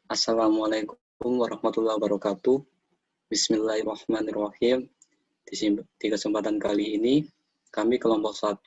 Assalamualaikum warahmatullahi wabarakatuh. Bismillahirrahmanirrahim. Di kesempatan kali ini, kami kelompok 1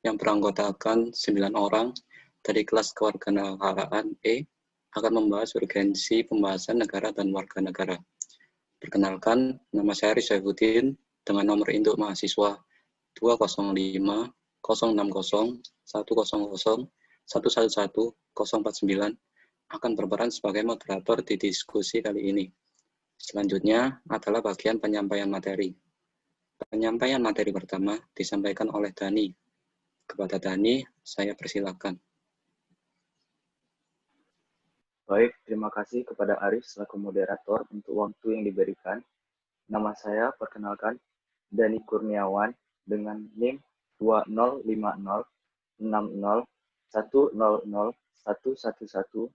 yang beranggotakan 9 orang dari kelas kewarganegaraan E akan membahas urgensi pembahasan negara dan warga negara. Perkenalkan, nama saya Aris Saifuddin dengan nomor induk mahasiswa 205 060 100 111 049 akan berperan sebagai moderator di diskusi kali ini. Selanjutnya adalah bagian penyampaian materi. Penyampaian materi pertama disampaikan oleh Dani. Kepada Dani, saya persilakan. Baik, terima kasih kepada Arif selaku moderator untuk waktu yang diberikan. Nama saya, perkenalkan, Dani Kurniawan dengan NIM 20506010011119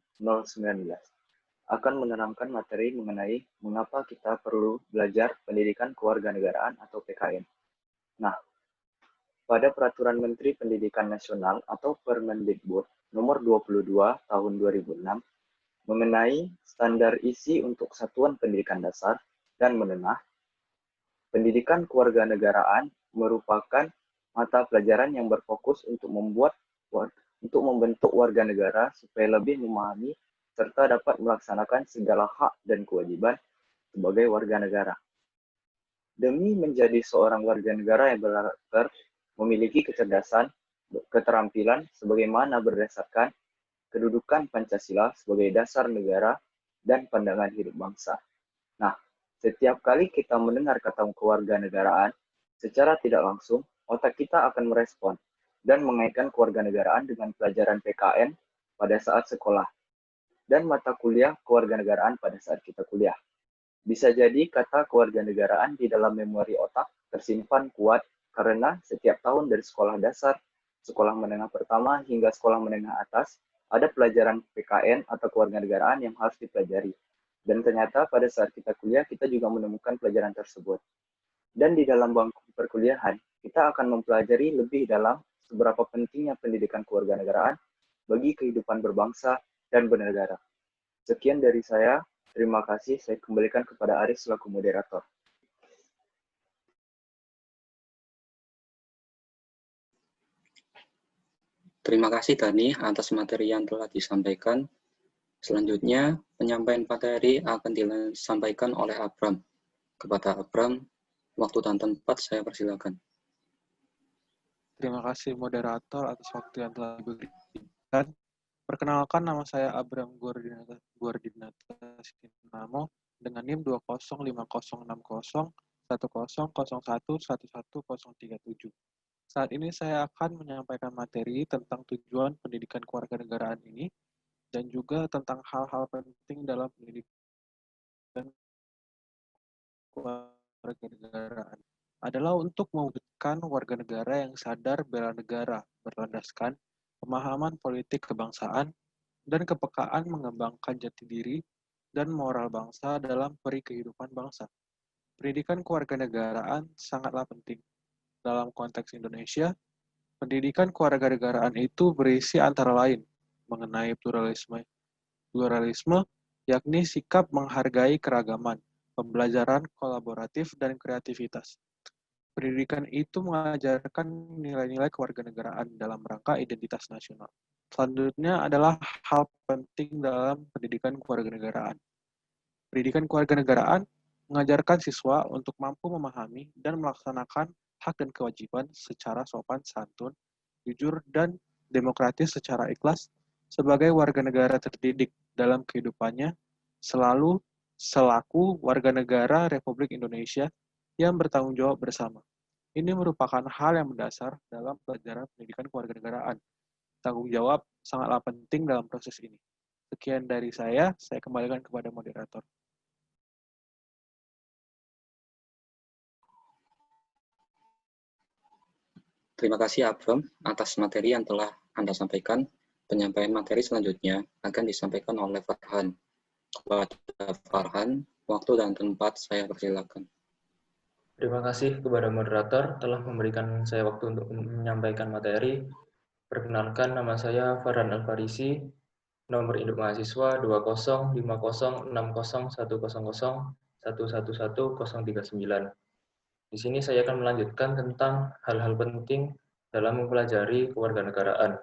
akan menerangkan materi mengenai mengapa kita perlu belajar pendidikan kewarganegaraan atau PKN. Nah, pada Peraturan Menteri Pendidikan Nasional atau Permendikbud nomor 22 tahun 2006 mengenai standar isi untuk satuan pendidikan dasar dan menengah, pendidikan kewarganegaraan merupakan mata pelajaran yang berfokus untuk membentuk warga negara supaya lebih memahami serta dapat melaksanakan segala hak dan kewajiban sebagai warga negara. Demi menjadi seorang warga negara yang berkarakter, memiliki kecerdasan, keterampilan sebagaimana berdasarkan kedudukan Pancasila sebagai dasar negara dan pandangan hidup bangsa. Nah, setiap kali kita mendengar kata kewarganegaraan, secara tidak langsung, otak kita akan merespon dan mengaitkan kewarganegaraan dengan pelajaran PKN pada saat sekolah dan mata kuliah kewarganegaraan pada saat kita kuliah. Bisa jadi kata kewarganegaraan di dalam memori otak tersimpan kuat karena setiap tahun dari sekolah dasar, sekolah menengah pertama hingga sekolah menengah atas, ada pelajaran PKN atau kewarganegaraan yang harus dipelajari. Dan ternyata pada saat kita kuliah, kita juga menemukan pelajaran tersebut. Dan di dalam bangku perkuliahan, kita akan mempelajari lebih dalam seberapa pentingnya pendidikan kewarganegaraan bagi kehidupan berbangsa dan bernegara. Sekian dari saya. Terima kasih. Saya kembalikan kepada Aris selaku moderator. Terima kasih Dani atas materi yang telah disampaikan. Selanjutnya, penyampaian materi akan disampaikan oleh Abram. Kepada Abram, waktu dan tempat saya persilakan. Terima kasih moderator atas waktu yang telah diberikan. Perkenalkan, nama saya Abram Guardinata Sinamo dengan NIM 20501001111037. Saat ini saya akan menyampaikan materi tentang tujuan pendidikan kewarganegaraan ini dan juga tentang hal-hal penting dalam pendidikan kewarganegaraan adalah untuk mewujudkan warga negara yang sadar bela negara berlandaskan pemahaman politik kebangsaan dan kepekaan mengembangkan jati diri dan moral bangsa dalam peri kehidupan bangsa. Pendidikan kewarganegaraan sangatlah penting. Dalam konteks Indonesia, pendidikan kewarganegaraan itu berisi antara lain mengenai pluralisme, yakni sikap menghargai keragaman, pembelajaran kolaboratif dan kreativitas. Pendidikan itu mengajarkan nilai-nilai kewarganegaraan dalam rangka identitas nasional. Selanjutnya adalah hal penting dalam pendidikan kewarganegaraan. Pendidikan kewarganegaraan mengajarkan siswa untuk mampu memahami dan melaksanakan hak dan kewajiban secara sopan santun, jujur, dan demokratis secara ikhlas sebagai warga negara terdidik dalam kehidupannya selalu selaku warga negara Republik Indonesia yang bertanggung jawab bersama. Ini merupakan hal yang mendasar dalam pelajaran pendidikan kewarganegaraan. Tanggung jawab sangatlah penting dalam proses ini. Sekian dari saya kembalikan kepada moderator. Terima kasih Abram atas materi yang telah Anda sampaikan. Penyampaian materi selanjutnya akan disampaikan oleh Farhan. Kepada Farhan, waktu dan tempat saya persilakan. Terima kasih kepada moderator telah memberikan saya waktu untuk menyampaikan materi. Perkenalkan, nama saya Farhan Alfarisi nomor induk mahasiswa 2050601100111039. Di sini saya akan melanjutkan tentang hal-hal penting dalam mempelajari kewarganegaraan.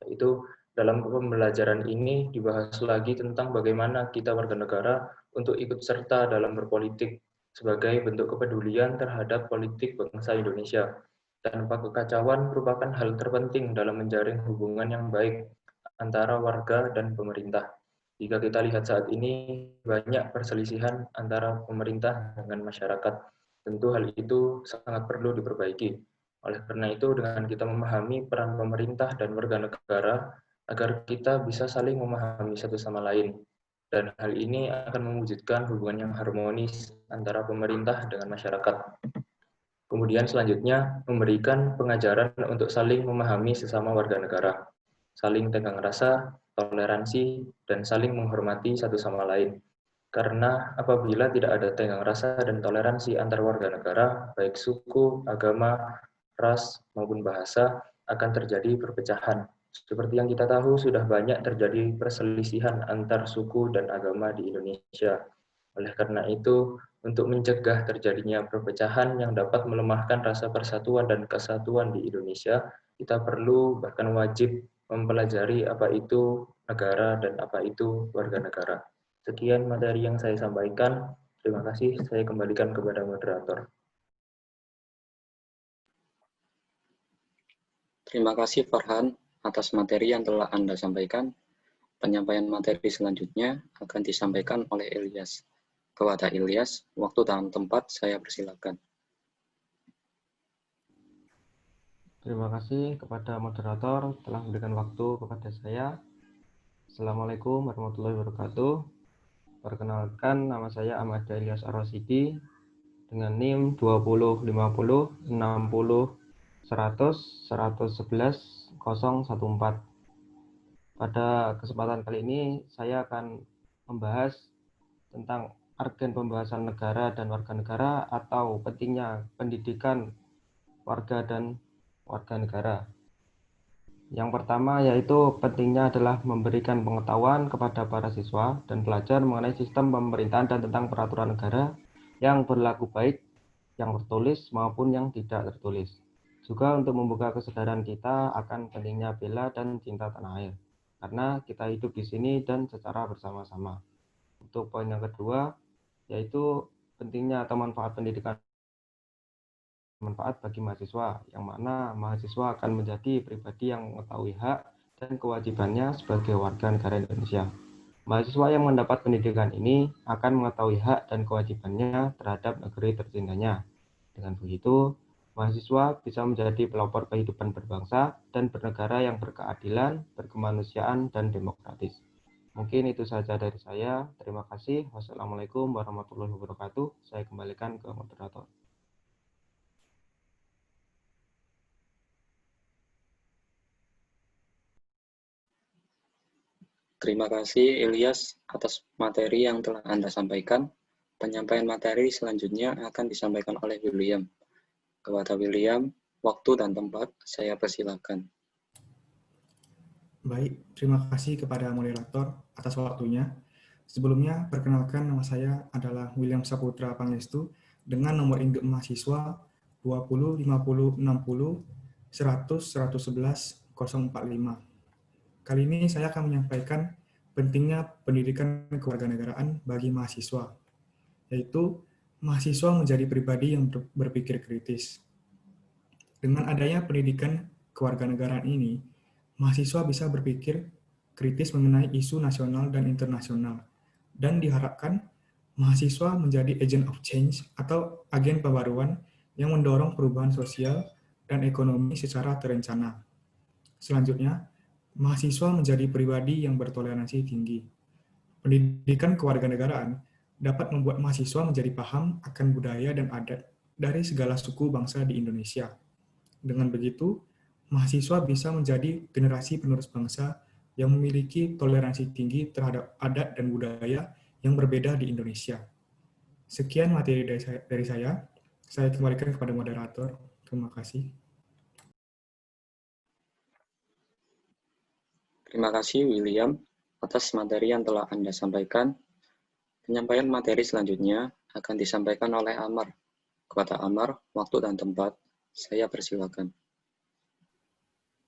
Yaitu dalam pembelajaran ini dibahas lagi tentang bagaimana kita warga negara untuk ikut serta dalam berpolitik sebagai bentuk kepedulian terhadap politik bangsa Indonesia. Tanpa kekacauan merupakan hal terpenting dalam menjaring hubungan yang baik antara warga dan pemerintah. Jika kita lihat saat ini banyak perselisihan antara pemerintah dengan masyarakat, tentu hal itu sangat perlu diperbaiki. Oleh karena itu, dengan kita memahami peran pemerintah dan warga negara, agar kita bisa saling memahami satu sama lain. Dan hal ini akan mewujudkan hubungan yang harmonis antara pemerintah dengan masyarakat. Kemudian selanjutnya, memberikan pengajaran untuk saling memahami sesama warga negara, saling tenggang rasa, toleransi, dan saling menghormati satu sama lain. Karena apabila tidak ada tenggang rasa dan toleransi antar warga negara, baik suku, agama, ras, maupun bahasa, akan terjadi perpecahan. Seperti yang kita tahu, sudah banyak terjadi perselisihan antar suku dan agama di Indonesia. Oleh karena itu, untuk mencegah terjadinya perpecahan yang dapat melemahkan rasa persatuan dan kesatuan di Indonesia, kita perlu bahkan wajib mempelajari apa itu negara dan apa itu warga negara. Sekian materi yang saya sampaikan. Terima kasih, saya kembalikan kepada moderator. Terima kasih Farhan atas materi yang telah Anda sampaikan. Penyampaian materi selanjutnya akan disampaikan oleh Ilyas. Kepada Ilyas, waktu dan tempat saya persilakan. Terima kasih kepada moderator telah memberikan waktu kepada saya. Assalamualaikum warahmatullahi wabarakatuh. Perkenalkan, nama saya Ahmad Ilyas Ar-Rasidi dengan NIM 2050 60 100 111 014. Pada kesempatan kali ini saya akan membahas tentang argen pembahasan negara dan warga negara atau pentingnya pendidikan warga dan warga negara. Yang pertama yaitu pentingnya adalah memberikan pengetahuan kepada para siswa dan pelajar mengenai sistem pemerintahan dan tentang peraturan negara yang berlaku baik, yang tertulis maupun yang tidak tertulis. Juga untuk membuka kesadaran kita akan pentingnya bela dan cinta tanah air, karena kita hidup di sini dan secara bersama-sama. Untuk poin yang kedua yaitu pentingnya atau manfaat pendidikan bagi mahasiswa, yang mana mahasiswa akan menjadi pribadi yang mengetahui hak dan kewajibannya sebagai warga negara Indonesia. Mahasiswa yang mendapat pendidikan ini akan mengetahui hak dan kewajibannya terhadap negeri tercintanya. Dengan begitu, mahasiswa bisa menjadi pelopor kehidupan berbangsa dan bernegara yang berkeadilan, berkemanusiaan, dan demokratis. Mungkin itu saja dari saya. Terima kasih. Wassalamualaikum warahmatullahi wabarakatuh. Saya kembalikan ke moderator. Terima kasih Ilyas atas materi yang telah Anda sampaikan. Penyampaian materi selanjutnya akan disampaikan oleh William. Kepada William, waktu dan tempat saya persilakan. Baik, terima kasih kepada moderator atas waktunya. Sebelumnya, perkenalkan nama saya adalah William Saputra Pangestu dengan nomor induk mahasiswa 20 50 60 100 111 045. Kali ini saya akan menyampaikan pentingnya pendidikan kewarganegaraan bagi mahasiswa, yaitu mahasiswa menjadi pribadi yang berpikir kritis. Dengan adanya pendidikan kewarganegaraan ini, mahasiswa bisa berpikir kritis mengenai isu nasional dan internasional, dan diharapkan mahasiswa menjadi agent of change atau agen pembaruan yang mendorong perubahan sosial dan ekonomi secara terencana. Selanjutnya, mahasiswa menjadi pribadi yang bertoleransi tinggi. Pendidikan kewarganegaraan dapat membuat mahasiswa menjadi paham akan budaya dan adat dari segala suku bangsa di Indonesia. Dengan begitu, mahasiswa bisa menjadi generasi penerus bangsa yang memiliki toleransi tinggi terhadap adat dan budaya yang berbeda di Indonesia. Sekian materi dari saya. Saya kembalikan kepada moderator. Terima kasih. Terima kasih William atas materi yang telah Anda sampaikan. Penyampaian materi selanjutnya akan disampaikan oleh Amar. Kepada Amar, waktu dan tempat, saya persilakan.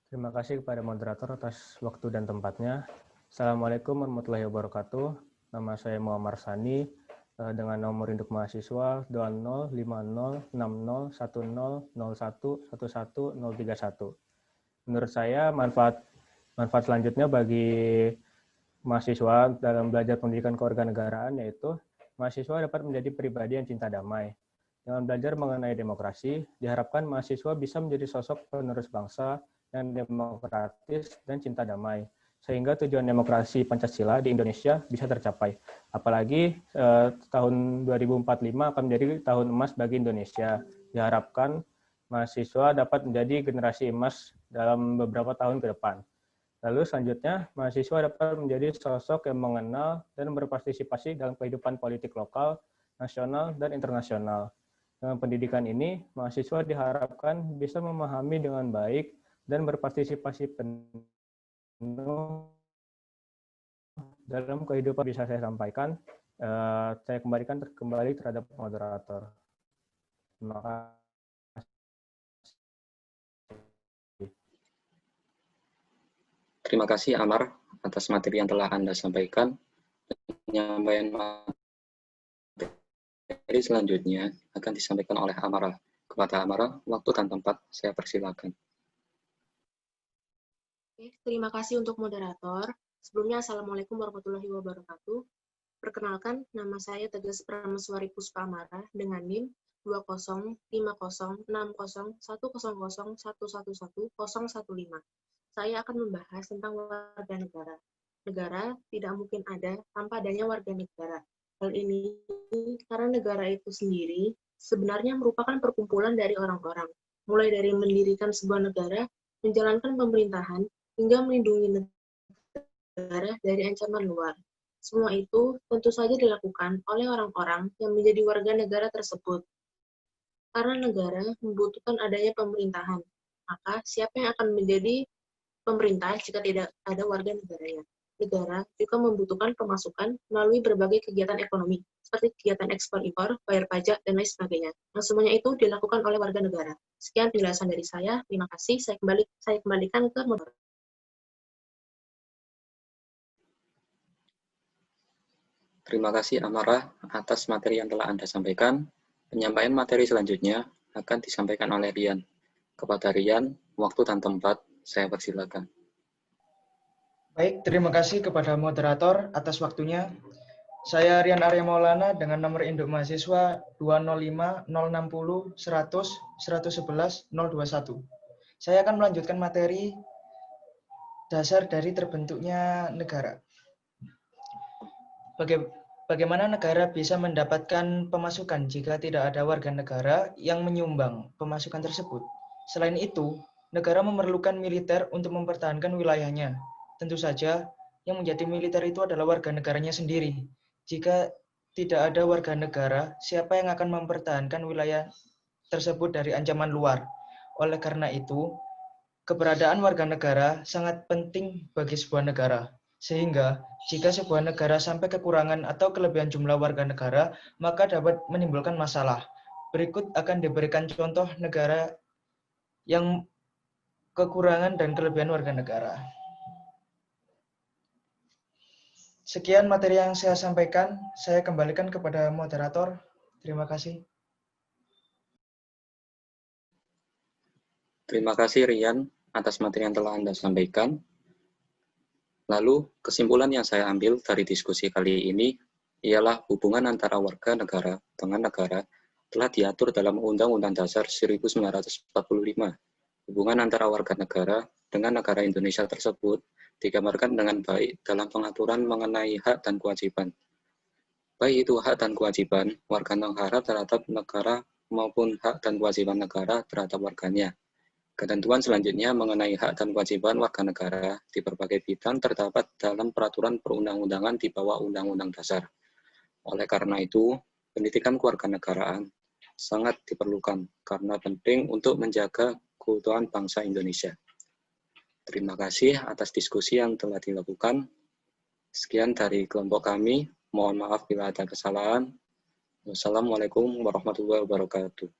Terima kasih kepada moderator atas waktu dan tempatnya. Assalamualaikum warahmatullahi wabarakatuh. Nama saya Muhammad Sani dengan nomor induk mahasiswa 2050601001111031. Menurut saya manfaat selanjutnya bagi mahasiswa dalam belajar pendidikan kewarganegaraan yaitu mahasiswa dapat menjadi pribadi yang cinta damai. Dengan belajar mengenai demokrasi, diharapkan mahasiswa bisa menjadi sosok penerus bangsa yang demokratis dan cinta damai, sehingga tujuan demokrasi Pancasila di Indonesia bisa tercapai. Apalagi tahun 2045 akan menjadi tahun emas bagi Indonesia. Diharapkan mahasiswa dapat menjadi generasi emas dalam beberapa tahun ke depan. Lalu selanjutnya, mahasiswa dapat menjadi sosok yang mengenal dan berpartisipasi dalam kehidupan politik lokal, nasional, dan internasional. Dengan pendidikan ini, mahasiswa diharapkan bisa memahami dengan baik dan berpartisipasi penuh dalam kehidupan. Bisa saya sampaikan, saya kembalikan kembali terhadap moderator. Terima kasih. Terima kasih Amar atas materi yang telah Anda sampaikan. Penyampaian materi selanjutnya akan disampaikan oleh Amara. Kepada Amara, waktu dan tempat saya persilakan. Terima kasih untuk moderator. Sebelumnya, Assalamualaikum warahmatullahi wabarakatuh. Perkenalkan, nama saya Tegas Prameswari Puspa Amara dengan NIM 2050101111015. Saya akan membahas tentang warga negara. Negara tidak mungkin ada tanpa adanya warga negara. Hal ini karena negara itu sendiri sebenarnya merupakan perkumpulan dari orang-orang, mulai dari mendirikan sebuah negara, menjalankan pemerintahan, hingga melindungi negara dari ancaman luar. Semua itu tentu saja dilakukan oleh orang-orang yang menjadi warga negara tersebut. Karena negara membutuhkan adanya pemerintahan, maka siapa yang akan menjadi pemerintah jika tidak ada warga negaranya? Negara juga membutuhkan pemasukan melalui berbagai kegiatan ekonomi, seperti kegiatan ekspor-impor, bayar pajak, dan lain sebagainya. Yang semuanya itu dilakukan oleh warga negara. Sekian penjelasan dari saya. Terima kasih. Saya kembalikan ke moderator. Terima kasih Amara atas materi yang telah Anda sampaikan. Penyampaian materi selanjutnya akan disampaikan oleh Rian. Kepada Rian, waktu dan tempat saya persilakan. Baik, terima kasih kepada moderator atas waktunya. Saya Rian Arya Maulana dengan nomor induk mahasiswa 205-060-100-111-021. Saya akan melanjutkan materi dasar dari terbentuknya negara. Bagaimana negara bisa mendapatkan pemasukan jika tidak ada warga negara yang menyumbang pemasukan tersebut? Selain itu, negara memerlukan militer untuk mempertahankan wilayahnya. Tentu saja, yang menjadi militer itu adalah warga negaranya sendiri. Jika tidak ada warga negara, siapa yang akan mempertahankan wilayah tersebut dari ancaman luar? Oleh karena itu, keberadaan warga negara sangat penting bagi sebuah negara. Sehingga, jika sebuah negara sampai kekurangan atau kelebihan jumlah warga negara, maka dapat menimbulkan masalah. Berikut akan diberikan contoh negara yang kekurangan dan kelebihan warga negara. Sekian materi yang saya sampaikan, saya kembalikan kepada moderator. Terima kasih. Terima kasih Rian atas materi yang telah Anda sampaikan. Lalu, kesimpulan yang saya ambil dari diskusi kali ini ialah hubungan antara warga negara dengan negara telah diatur dalam Undang-Undang Dasar 1945. Hubungan antara warga negara dengan negara Indonesia tersebut digambarkan dengan baik dalam pengaturan mengenai hak dan kewajiban. Baik itu hak dan kewajiban warga negara terhadap negara maupun hak dan kewajiban negara terhadap warganya. Ketentuan selanjutnya mengenai hak dan kewajiban warga negara di berbagai bidang terdapat dalam peraturan perundang-undangan di bawah Undang-Undang Dasar. Oleh karena itu, pendidikan kewarganegaraan sangat diperlukan karena penting untuk menjaga keutuhan bangsa Indonesia. Terima kasih atas diskusi yang telah dilakukan. Sekian dari kelompok kami. Mohon maaf bila ada kesalahan. Wassalamualaikum warahmatullahi wabarakatuh.